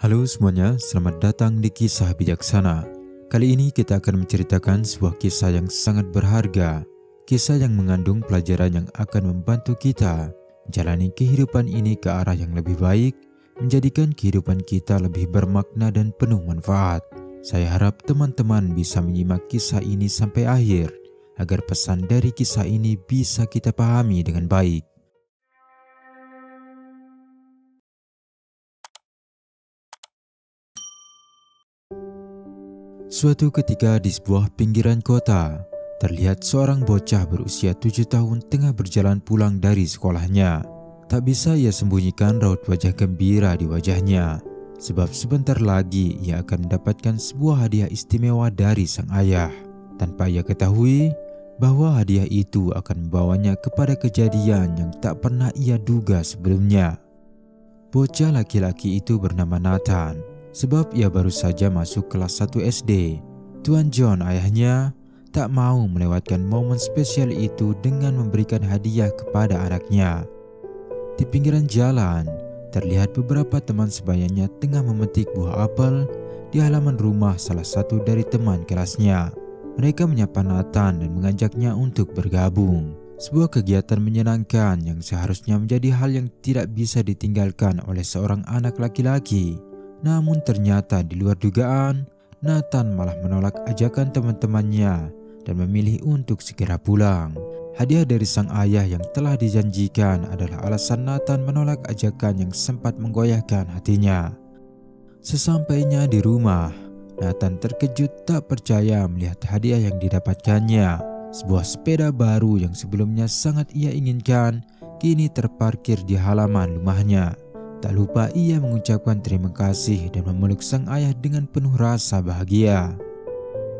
Halo semuanya, selamat datang di Kisah Bijaksana. Kali ini kita akan menceritakan sebuah kisah yang sangat berharga. Kisah yang mengandung pelajaran yang akan membantu kita menjalani kehidupan ini ke arah yang lebih baik, menjadikan kehidupan kita lebih bermakna dan penuh manfaat. Saya harap teman-teman bisa menyimak kisah ini sampai akhir, agar pesan dari kisah ini bisa kita pahami dengan baik. Suatu ketika di sebuah pinggiran kota, terlihat seorang bocah berusia 7 tahun tengah berjalan pulang dari sekolahnya. Tak bisa ia sembunyikan raut wajah gembira di wajahnya, sebab sebentar lagi ia akan mendapatkan sebuah hadiah istimewa dari sang ayah. Tanpa ia ketahui bahwa hadiah itu akan membawanya kepada kejadian yang tak pernah ia duga sebelumnya. Bocah laki-laki itu bernama Nathan. Sebab ia baru saja masuk kelas 1 SD, Tuan John ayahnya tak mau melewatkan momen spesial itu dengan memberikan hadiah kepada anaknya. Di pinggiran jalan, terlihat beberapa teman sebayanya tengah memetik buah apel di halaman rumah salah satu dari teman kelasnya. Mereka menyapa Nathan dan mengajaknya untuk bergabung. Sebuah kegiatan menyenangkan yang seharusnya menjadi hal yang tidak bisa ditinggalkan oleh seorang anak laki-laki. Namun ternyata di luar dugaan, Nathan malah menolak ajakan teman-temannya dan memilih untuk segera pulang. Hadiah dari sang ayah yang telah dijanjikan adalah alasan Nathan menolak ajakan yang sempat menggoyahkan hatinya. Sesampainya di rumah, Nathan terkejut tak percaya melihat hadiah yang didapatkannya. Sebuah sepeda baru yang sebelumnya sangat ia inginkan, kini terparkir di halaman rumahnya. Tak lupa ia mengucapkan terima kasih dan memeluk sang ayah dengan penuh rasa bahagia.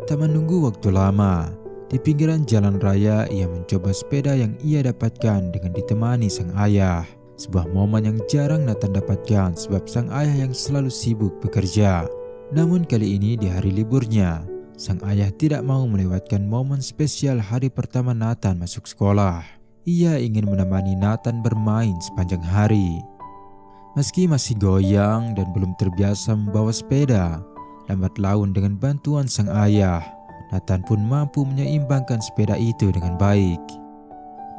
Tak menunggu waktu lama, di pinggiran jalan raya ia mencoba sepeda yang ia dapatkan dengan ditemani sang ayah. Sebuah momen yang jarang Nathan dapatkan sebab sang ayah yang selalu sibuk bekerja. Namun kali ini di hari liburnya, sang ayah tidak mau melewatkan momen spesial hari pertama Nathan masuk sekolah. Ia ingin menemani Nathan bermain sepanjang hari. Meski masih goyang dan belum terbiasa membawa sepeda, lambat laun dengan bantuan sang ayah, Nathan pun mampu menyeimbangkan sepeda itu dengan baik.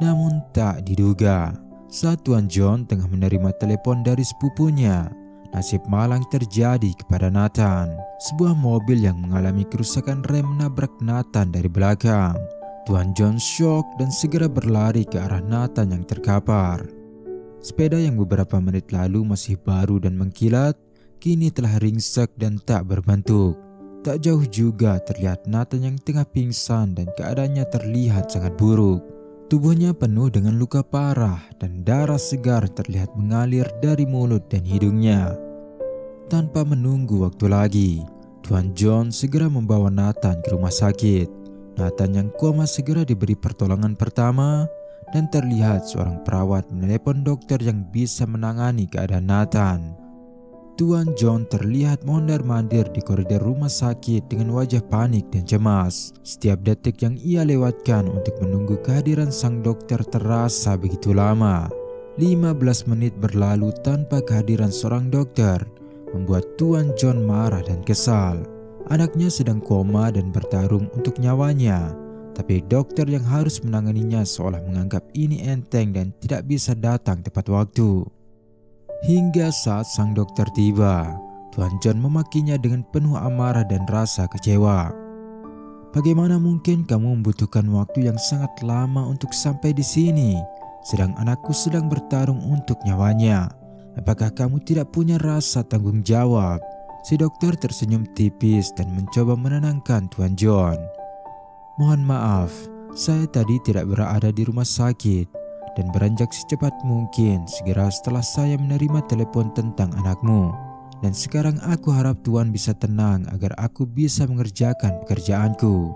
Namun tak diduga, saat Tuan John tengah menerima telepon dari sepupunya, nasib malang terjadi kepada Nathan. Sebuah mobil yang mengalami kerusakan rem menabrak Nathan dari belakang. Tuan John syok dan segera berlari ke arah Nathan yang terkapar. Sepeda yang beberapa menit lalu masih baru dan mengkilat, kini telah ringsek dan tak berbentuk. Tak jauh juga terlihat Nathan yang tengah pingsan dan keadaannya terlihat sangat buruk. Tubuhnya penuh dengan luka parah dan darah segar terlihat mengalir dari mulut dan hidungnya. Tanpa menunggu waktu lagi, Tuan John segera membawa Nathan ke rumah sakit. Nathan yang koma segera diberi pertolongan pertama, dan terlihat seorang perawat menelepon dokter yang bisa menangani keadaan Nathan. Tuan John terlihat mondar-mandir di koridor rumah sakit dengan wajah panik dan cemas. Setiap detik yang ia lewatkan untuk menunggu kehadiran sang dokter terasa begitu lama. 15 menit berlalu tanpa kehadiran seorang dokter, membuat Tuan John marah dan kesal. Anaknya sedang koma dan bertarung untuk nyawanya. Tapi dokter yang harus menanganinya seolah menganggap ini enteng dan tidak bisa datang tepat waktu. Hingga saat sang dokter tiba, Tuan John memakinya dengan penuh amarah dan rasa kecewa. Bagaimana mungkin kamu membutuhkan waktu yang sangat lama untuk sampai di sini, sedang anakku sedang bertarung untuk nyawanya? Apakah kamu tidak punya rasa tanggung jawab? Si dokter tersenyum tipis dan mencoba menenangkan Tuan John. Mohon maaf, saya tadi tidak berada di rumah sakit dan beranjak secepat mungkin segera setelah saya menerima telepon tentang anakmu. Dan sekarang aku harap Tuan bisa tenang agar aku bisa mengerjakan pekerjaanku.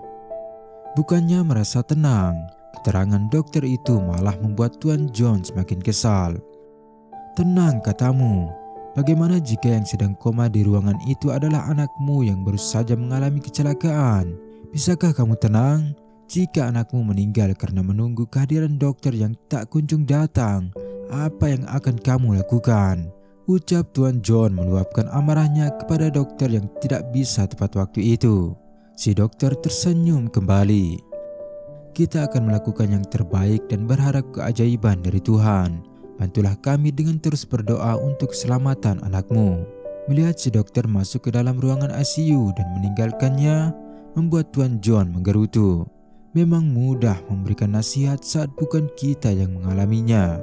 Bukannya merasa tenang, keterangan dokter itu malah membuat Tuan John semakin kesal. Tenang katamu, bagaimana jika yang sedang koma di ruangan itu adalah anakmu yang baru saja mengalami kecelakaan? Bisakah kamu tenang? Jika anakmu meninggal karena menunggu kehadiran dokter yang tak kunjung datang, apa yang akan kamu lakukan? ucap Tuan John meluapkan amarahnya kepada dokter yang tidak bisa tepat waktu itu. Si dokter tersenyum kembali. Kita akan melakukan yang terbaik dan berharap keajaiban dari Tuhan. Bantulah kami dengan terus berdoa untuk keselamatan anakmu. Melihat si dokter masuk ke dalam ruangan ICU dan meninggalkannya, membuat Tuan John menggerutu. Memang mudah memberikan nasihat saat bukan kita yang mengalaminya.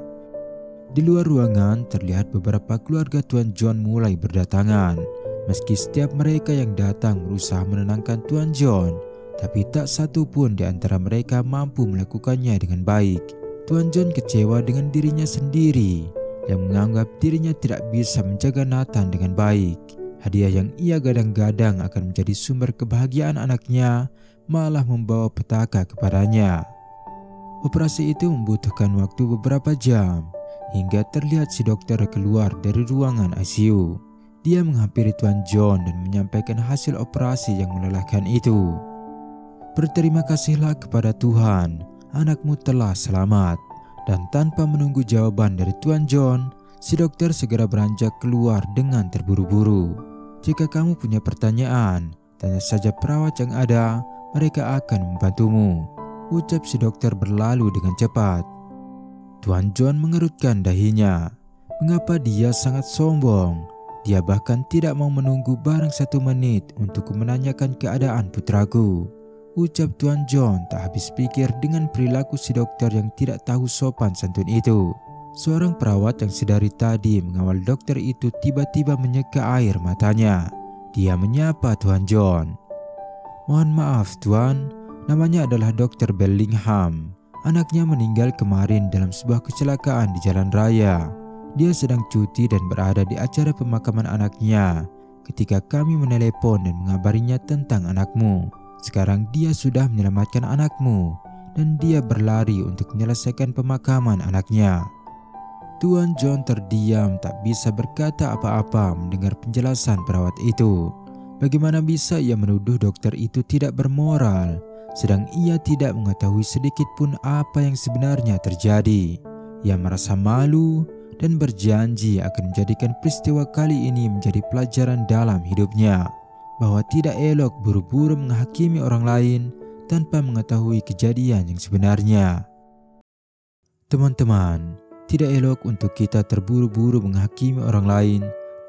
Di luar ruangan terlihat beberapa keluarga Tuan John mulai berdatangan. Meski setiap mereka yang datang berusaha menenangkan Tuan John, tapi tak satu pun di antara mereka mampu melakukannya dengan baik. Tuan John kecewa dengan dirinya sendiri yang menganggap dirinya tidak bisa menjaga Nathan dengan baik. Hadiah yang ia gadang-gadang akan menjadi sumber kebahagiaan anaknya malah membawa petaka kepadanya. Operasi itu membutuhkan waktu beberapa jam hingga terlihat si dokter keluar dari ruangan ICU. Dia menghampiri Tuan John dan menyampaikan hasil operasi yang melelahkan itu. Berterima kasihlah kepada Tuhan, anakmu telah selamat. Dan tanpa menunggu jawaban dari Tuan John, si dokter segera beranjak keluar dengan terburu-buru. Jika kamu punya pertanyaan, tanya saja perawat yang ada, mereka akan membantumu, ucap si dokter berlalu dengan cepat. Tuan John mengerutkan dahinya. Mengapa dia sangat sombong? Dia bahkan tidak mau menunggu barang 1 menit untuk menanyakan keadaan putraku, ucap Tuan John tak habis pikir dengan perilaku si dokter yang tidak tahu sopan santun itu. Seorang perawat yang sedari tadi mengawal dokter itu tiba-tiba menyeka air matanya. Dia menyapa Tuan John. Mohon maaf Tuan, namanya adalah Dr. Bellingham. Anaknya meninggal kemarin dalam sebuah kecelakaan di jalan raya. Dia sedang cuti dan berada di acara pemakaman anaknya ketika kami menelepon dan mengabarinya tentang anakmu. Sekarang dia sudah menyelamatkan anakmu dan dia berlari untuk menyelesaikan pemakaman anaknya. Tuan John terdiam, tak bisa berkata apa-apa mendengar penjelasan perawat itu. Bagaimana bisa ia menuduh dokter itu tidak bermoral, sedang ia tidak mengetahui sedikit pun apa yang sebenarnya terjadi. Ia merasa malu dan berjanji akan menjadikan peristiwa kali ini menjadi pelajaran dalam hidupnya, bahwa tidak elok buru-buru menghakimi orang lain tanpa mengetahui kejadian yang sebenarnya. Teman-teman, tidak elok untuk kita terburu-buru menghakimi orang lain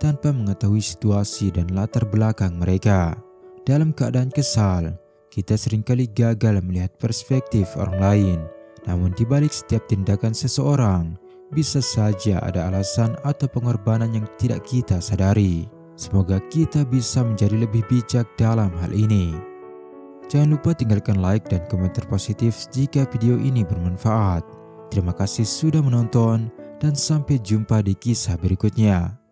tanpa mengetahui situasi dan latar belakang mereka. Dalam keadaan kesal, kita seringkali gagal melihat perspektif orang lain. Namun di balik setiap tindakan seseorang, bisa saja ada alasan atau pengorbanan yang tidak kita sadari. Semoga kita bisa menjadi lebih bijak dalam hal ini. Jangan lupa tinggalkan like dan komentar positif jika video ini bermanfaat. Terima kasih sudah menonton dan sampai jumpa di kisah berikutnya.